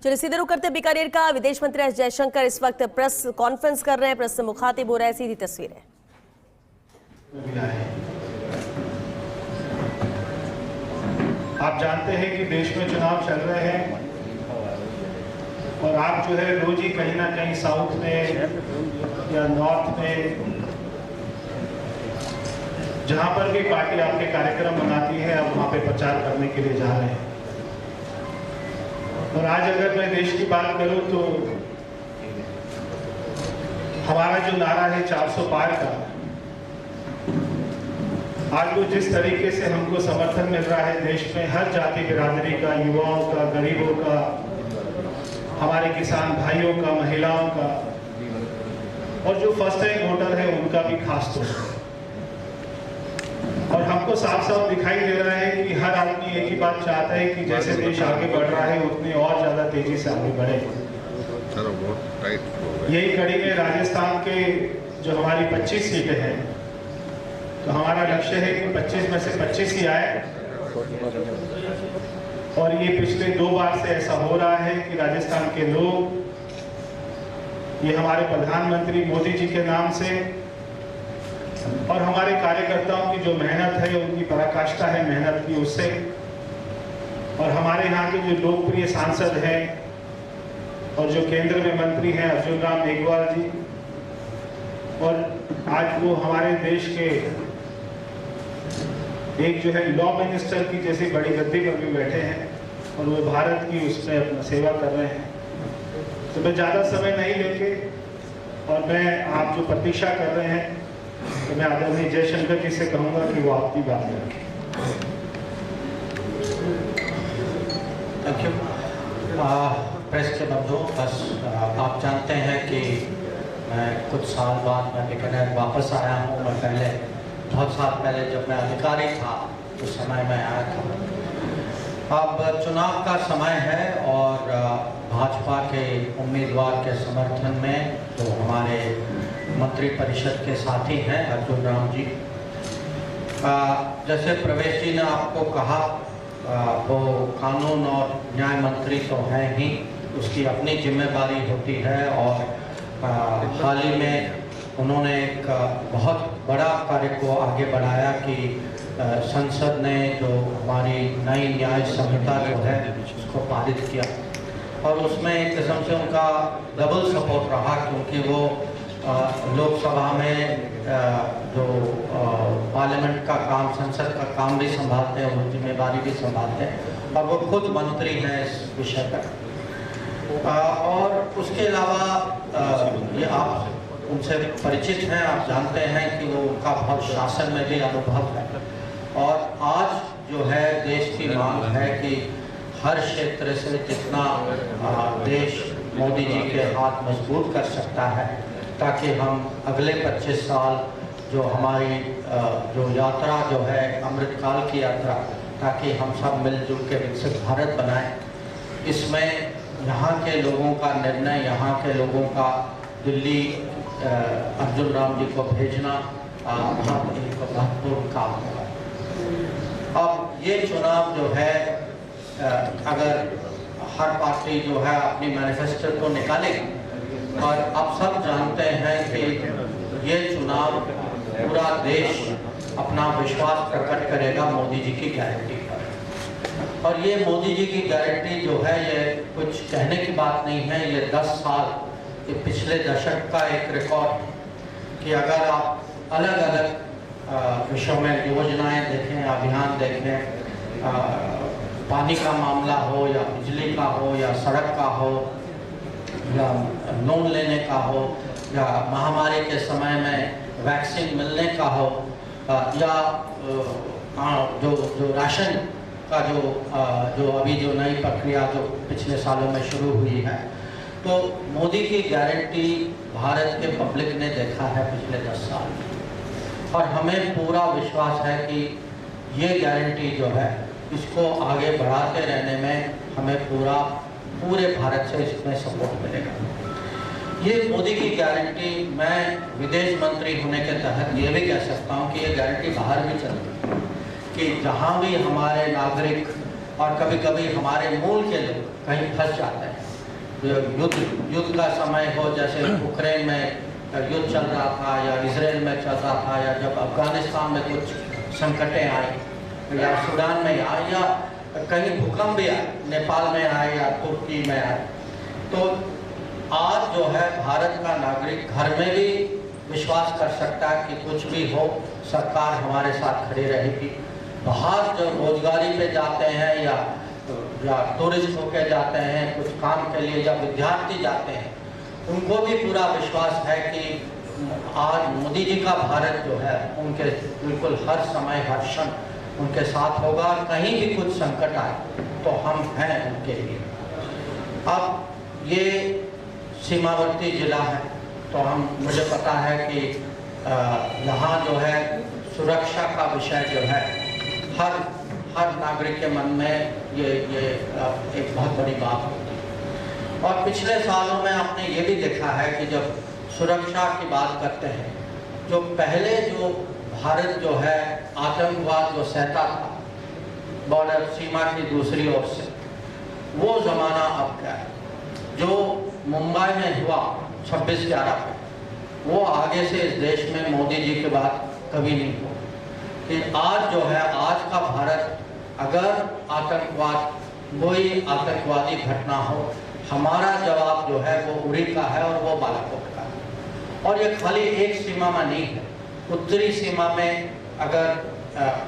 चलिए सीधे रुख करते बीकानेर का। विदेश मंत्री एस जयशंकर इस वक्त प्रेस कॉन्फ्रेंस कर रहे हैं, प्रेस से मुखातिब हो रहे हैं। सीधी तस्वीरें। आप जानते हैं कि देश में चुनाव चल रहे हैं और आप जो है रोज ही कहीं ना कहीं साउथ में या नॉर्थ में जहां पर भी पार्टी आपके कार्यक्रम मनाती है आप वहां पे प्रचार करने के लिए जा रहे हैं। और आज अगर मैं देश की बात करूं तो हमारा जो नारा है 400 पार का, आज वो जिस तरीके से हमको समर्थन मिल रहा है देश में हर जाति बिरादरी का, युवाओं का, गरीबों का, हमारे किसान भाइयों का, महिलाओं का और जो फर्स्ट टाइम वोटर है उनका भी खास तौर पर। और हमको साफ साफ दिखाई दे रहा है कि हर आदमी एक ही बात चाहता है कि जैसे देश आगे बढ़ रहा है उतने और ज्यादा तेजी से आगे बढ़े। यही कड़ी में राजस्थान के जो हमारी 25 सीटें हैं, तो हमारा लक्ष्य है कि 25 में से 25 ही आए। और ये पिछले 2 बार से ऐसा हो रहा है कि राजस्थान के लोग, ये हमारे प्रधानमंत्री मोदी जी के नाम से और हमारे कार्यकर्ताओं की जो मेहनत है, उनकी पराकाष्ठा है मेहनत की, उससे और हमारे यहाँ के जो लोकप्रिय सांसद हैं और जो केंद्र में मंत्री हैं अर्जुन राम मेघवाल जी, और आज वो हमारे देश के एक जो है लॉ मिनिस्टर की जैसी बड़ी गद्दी पर भी बैठे हैं और वो भारत की उसमें अपना सेवा कर रहे हैं। तो मैं ज़्यादा समय नहीं लेके और मैं आप जो प्रतीक्षा कर रहे हैं तो मैं आदरणीय जयशंकर जी से कहूँगा कि वो आपकी बात करें। Thank you. प्रेस के बंधुओं, बस आप जानते हैं कि मैं कुछ साल बाद मैं बीकानेर वापस आया हूँ। मैं पहले बहुत साल पहले जब मैं अधिकारी था उस समय मैं आया था। अब चुनाव का समय है और भाजपा के उम्मीदवार के समर्थन में जो हमारे मंत्री परिषद के साथी हैं अर्जुन राम जी, जैसे प्रवेश जी ने आपको कहा, वो कानून और न्याय मंत्री तो हैं ही, उसकी अपनी जिम्मेदारी होती है। और हाल ही में उन्होंने एक बहुत बड़ा कार्य को आगे बढ़ाया कि संसद ने जो हमारी नई न्याय संहिता जो है उसको पारित किया और उसमें एक किस्म से उनका डबल सपोर्ट रहा, क्योंकि वो लोकसभा में जो पार्लियामेंट का काम, संसद का काम भी संभालते हैं, वो जिम्मेदारी भी संभालते हैं और वो खुद मंत्री हैं इस विषय पर। और उसके अलावा ये आप उनसे परिचित हैं, आप जानते हैं कि वो उनका बहुत शासन में भी अनुभव है। और आज जो है देश की मांग है कि हर क्षेत्र से जितना देश मोदी जी के हाथ मजबूत कर सकता है, ताकि हम अगले 25 साल जो हमारी जो यात्रा जो है अमृतकाल की यात्रा, ताकि हम सब मिलजुल के विकसित भारत बनाएं। इसमें यहाँ के लोगों का निर्णय, यहाँ के लोगों का दिल्ली अर्जुन राम जी को भेजना बहुत एक महत्वपूर्ण काम होगा। अब ये चुनाव जो है अगर हर पार्टी जो है अपनी मैनिफेस्टो तो निकालेगी, और आप सब जानते हैं कि ये चुनाव पूरा देश अपना विश्वास प्रकट करेगा मोदी जी की गारंटी पर। और ये मोदी जी की गारंटी जो है ये कुछ कहने की बात नहीं है, ये 10 साल, ये पिछले दशक का एक रिकॉर्ड कि अगर आप अलग अलग विषयों में योजनाएं देखें, अभियान देखें, पानी का मामला हो या बिजली का हो या सड़क का हो या लोन लेने का हो या महामारी के समय में वैक्सीन मिलने का हो या जो राशन का जो अभी जो नई प्रक्रिया जो पिछले सालों में शुरू हुई है, तो मोदी की गारंटी भारत के पब्लिक ने देखा है पिछले 10 साल और हमें पूरा विश्वास है कि ये गारंटी जो है इसको आगे बढ़ाते रहने में हमें पूरे भारत से इसमें सपोर्ट मिलेगा। ये मोदी की गारंटी, मैं विदेश मंत्री होने के तहत ये भी कह सकता हूँ कि ये गारंटी बाहर भी चलती है कि जहाँ भी हमारे नागरिक और कभी कभी हमारे मूल के लोग कहीं फंस जाते हैं। युद्ध का समय हो, जैसे यूक्रेन में युद्ध चल रहा था या इजराइल में चल रहा था, या जब अफगानिस्तान में कुछ संकटें आई या सूडान में आए या कहीं भूकंप भी आए, नेपाल में आए या तुर्की में आए, तो आज जो है भारत का नागरिक घर में भी विश्वास कर सकता है कि कुछ भी हो सरकार हमारे साथ खड़ी रहेगी। बाहर जो रोजगारी पे जाते हैं या टूरिस्ट होके जाते हैं कुछ काम के लिए, या विद्यार्थी जाते हैं, उनको भी पूरा विश्वास है कि आज मोदी जी का भारत जो है उनके बिल्कुल हर समय हर क्षण उनके साथ होगा। कहीं भी कुछ संकट आए तो हम हैं उनके लिए। अब ये सीमावर्ती जिला है, तो मुझे पता है कि यहाँ जो है सुरक्षा का विषय जो है हर नागरिक के मन में ये एक बहुत बड़ी बात होती है। और पिछले सालों में आपने ये भी देखा है कि जब सुरक्षा की बात करते हैं, जो पहले जो भारत जो है आतंकवाद जो सहता था बॉर्डर सीमा की दूसरी ओर से, वो ज़माना अब क्या है। जो मुंबई में हुआ 26/11 पे, वो आगे से इस देश में मोदी जी के बाद कभी नहीं हुआ। कि आज जो है आज का भारत, अगर कोई आतंकवादी घटना हो, हमारा जवाब जो है वो उड़ी का है और वो बालाकोट का है। और ये खाली एक सीमा में नहीं है, उत्तरी सीमा में अगर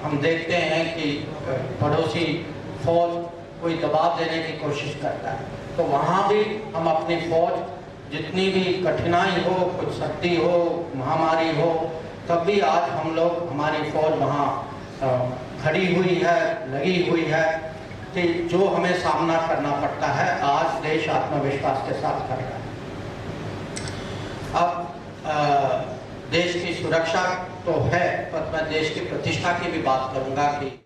हम देखते हैं कि पड़ोसी फौज कोई दबाव देने की कोशिश करता है, तो वहाँ भी हम अपनी फौज, जितनी भी कठिनाई हो, कुछ शक्ति हो, महामारी हो, तब भी आज हम लोग, हमारी फौज वहाँ खड़ी हुई है, लगी हुई है कि जो हमें सामना करना पड़ता है आज देश आत्मविश्वास के साथ कर रहा है। अब देश की सुरक्षा तो है, पर मैं देश की प्रतिष्ठा की भी बात करूंगा कि